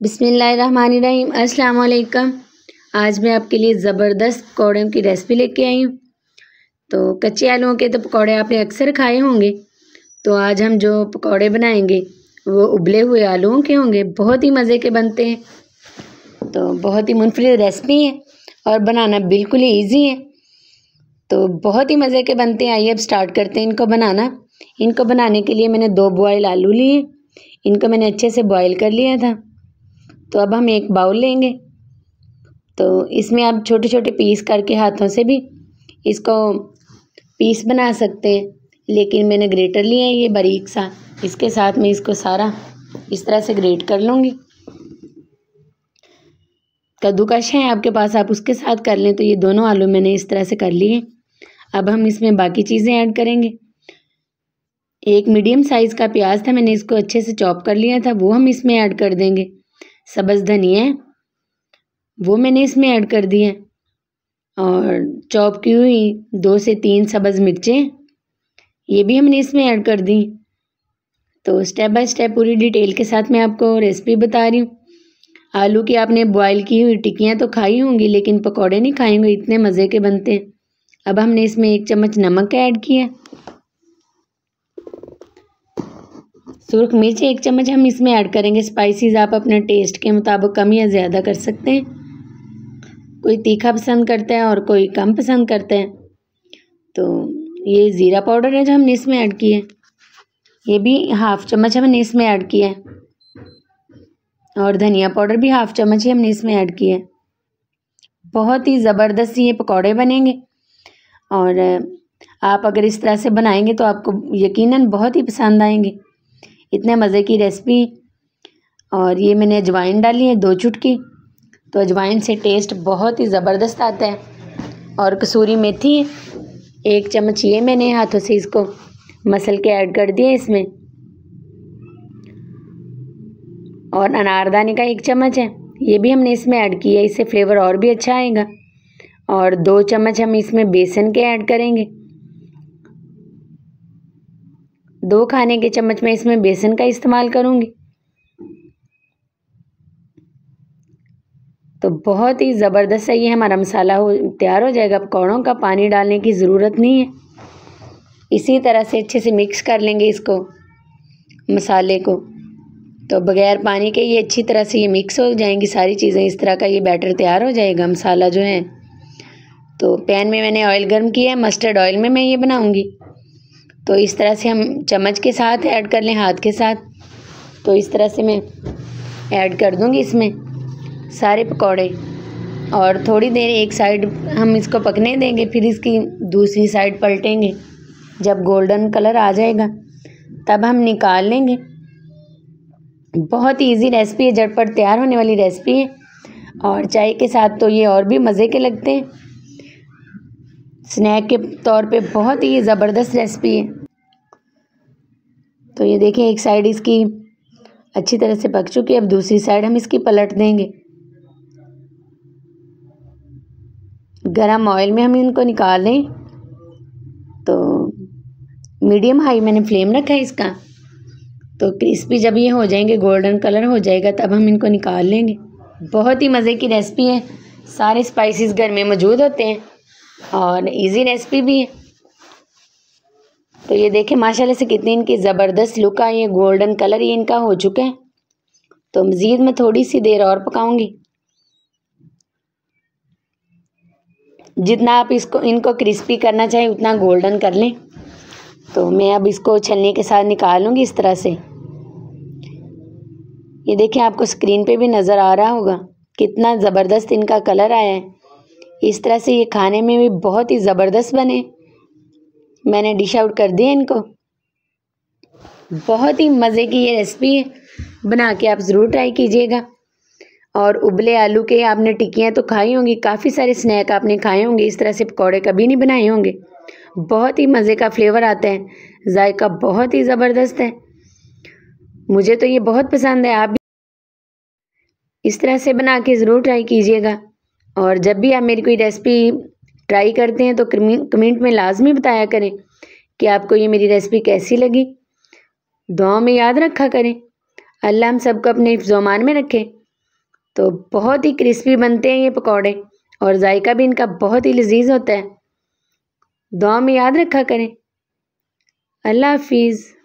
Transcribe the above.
बिस्मिल्लाहिर्रहमानिर्रहीम। अस्सलाम वालेकुम। आज मैं आपके लिए ज़बरदस्त पकौड़ों की रेसिपी लेके आई हूँ। तो कच्चे आलूओं के तो पकौड़े आपने अक्सर खाए होंगे। तो आज हम जो पकौड़े बनाएंगे वो उबले हुए आलूओं के होंगे। बहुत ही मज़े के बनते हैं। तो बहुत ही मुनफरिद रेसिपी है और बनाना बिल्कुल ही ईजी है। तो बहुत ही मज़े के बनते हैं। आइए अब स्टार्ट करते हैं इनको बनाना। इनको बनाने के लिए मैंने 2 बॉयल आलू लिए। इनको मैंने अच्छे से बॉयल कर लिया था। तो अब हम एक बाउल लेंगे। तो इसमें आप छोटे छोटे पीस करके हाथों से भी इसको पीस बना सकते हैं, लेकिन मैंने ग्रेटर लिया है ये बारीक सा। इसके साथ में इसको सारा इस तरह से ग्रेट कर लूँगी। कद्दूकश है आपके पास, आप उसके साथ कर लें। तो ये दोनों आलू मैंने इस तरह से कर लिए। अब हम इसमें बाकी चीज़ें ऐड करेंगे। एक मीडियम साइज़ का प्याज था, मैंने इसको अच्छे से चॉप कर लिया था, वो हम इसमें ऐड कर देंगे। सब्ज़ धनिया है वो मैंने इसमें ऐड कर दिया। और चॉप की हुई 2 से 3 सब्ज़ मिर्चें ये भी हमने इसमें ऐड कर दी। तो स्टेप बाय स्टेप पूरी डिटेल के साथ मैं आपको रेसिपी बता रही हूँ। आलू की आपने बॉयल की हुई टिक्कियाँ तो खाई होंगी, लेकिन पकौड़े नहीं खाए होंगे, इतने मज़े के बनते हैं। अब हमने इसमें 1 चम्मच नमक ऐड किया। सुरख मिर्च 1 चम्मच हम इसमें ऐड करेंगे। स्पाइसेस आप अपने टेस्ट के मुताबिक कम या ज़्यादा कर सकते हैं। कोई तीखा पसंद करता है और कोई कम पसंद करता है। तो ये ज़ीरा पाउडर है जो हमने इसमें ऐड किया है, ये भी 1/2 चम्मच हमने इसमें ऐड किया है। और धनिया पाउडर भी 1/2 चम्मच ही हमने इसमें ऐड किया है। बहुत ही ज़बरदस्त ये पकौड़े बनेंगे। और आप अगर इस तरह से बनाएंगे तो आपको यकीनन बहुत ही पसंद आएंगे। इतने मज़े की रेसिपी। और ये मैंने अजवाइन डाली है 2 चुटकी। तो अजवाइन से टेस्ट बहुत ही ज़बरदस्त आता है। और कसूरी मेथी 1 चम्मच ये मैंने हाथों से इसको मसल के ऐड कर दिया इसमें। और अनारदाने का 1 चम्मच है, ये भी हमने इसमें ऐड किया, इससे फ्लेवर और भी अच्छा आएगा। और 2 चम्मच हम इसमें बेसन के ऐड करेंगे। 2 खाने के चम्मच मैं इसमें बेसन का इस्तेमाल करूँगी। तो बहुत ही ज़बरदस्त है ये हमारा मसाला तैयार हो जाएगा। पकौड़ों का पानी डालने की ज़रूरत नहीं है। इसी तरह से अच्छे से मिक्स कर लेंगे इसको, मसाले को। तो बग़ैर पानी के ये अच्छी तरह से ये मिक्स हो जाएंगी सारी चीज़ें। इस तरह का ये बैटर तैयार हो जाएगा मसाला जो है। तो पैन में मैंने ऑयल गर्म किया है, मस्टर्ड ऑयल में मैं ये बनाऊंगी। तो इस तरह से हम चम्मच के साथ ऐड कर लें, हाथ के साथ। तो इस तरह से मैं ऐड कर दूंगी इसमें सारे पकौड़े। और थोड़ी देर एक साइड हम इसको पकने देंगे, फिर इसकी दूसरी साइड पलटेंगे। जब गोल्डन कलर आ जाएगा तब हम निकाल लेंगे। बहुत ही इजी रेसिपी है, झटपट तैयार होने वाली रेसिपी है। और चाय के साथ तो ये और भी मज़े के लगते हैं। स्नैक के तौर पे बहुत ही ज़बरदस्त रेसिपी है। तो ये देखिए एक साइड इसकी अच्छी तरह से पक चुकी है। अब दूसरी साइड हम इसकी पलट देंगे। गरम ऑयल में हम इनको निकाल लें। तो मीडियम हाई मैंने फ्लेम रखा है इसका। तो क्रिस्पी जब ये हो जाएंगे, गोल्डन कलर हो जाएगा, तब हम इनको निकाल लेंगे। बहुत ही मज़े की रेसिपी है। सारे स्पाइसेस घर में मौजूद होते हैं और इजी रेसिपी भी है। तो ये देखें माशाल्लाह से कितनी इनकी ज़बरदस्त लुक आई है। गोल्डन कलर ये इनका हो चुका है। तो मज़ीद मैं थोड़ी सी देर और पकाऊंगी। जितना आप इनको क्रिस्पी करना चाहें उतना गोल्डन कर लें। तो मैं अब इसको छलनी के साथ निकालूंगी इस तरह से। ये देखें आपको स्क्रीन पे भी नज़र आ रहा होगा कितना ज़बरदस्त इनका कलर आया है। इस तरह से ये खाने में भी बहुत ही ज़बरदस्त बने। मैंने डिश आउट कर दिया इनको। बहुत ही मज़े की ये रेसिपी है, बना के आप ज़रूर ट्राई कीजिएगा। और उबले आलू के आपने टिक्कियाँ तो खाई होंगी, काफ़ी सारे स्नैक आपने खाए होंगे। इस तरह से पकौड़े कभी नहीं बनाए होंगे। बहुत ही मज़े का फ्लेवर आता है, जायका बहुत ही ज़बरदस्त है। मुझे तो ये बहुत पसंद है। आप भी इस तरह से बना के ज़रूर ट्राई कीजिएगा। और जब भी आप मेरी कोई रेसिपी ट्राई करते हैं तो कमेंट में लाजमी बताया करें कि आपको ये मेरी रेसिपी कैसी लगी। दुआ में याद रखा करें। अल्लाह हम सबको अपने हिफ्ज़-ओ-अमान में रखे। तो बहुत ही क्रिस्पी बनते हैं ये पकौड़े और जायका भी इनका बहुत ही लजीज होता है। दुआ में याद रखा करें। अल्लाह हाफिज़।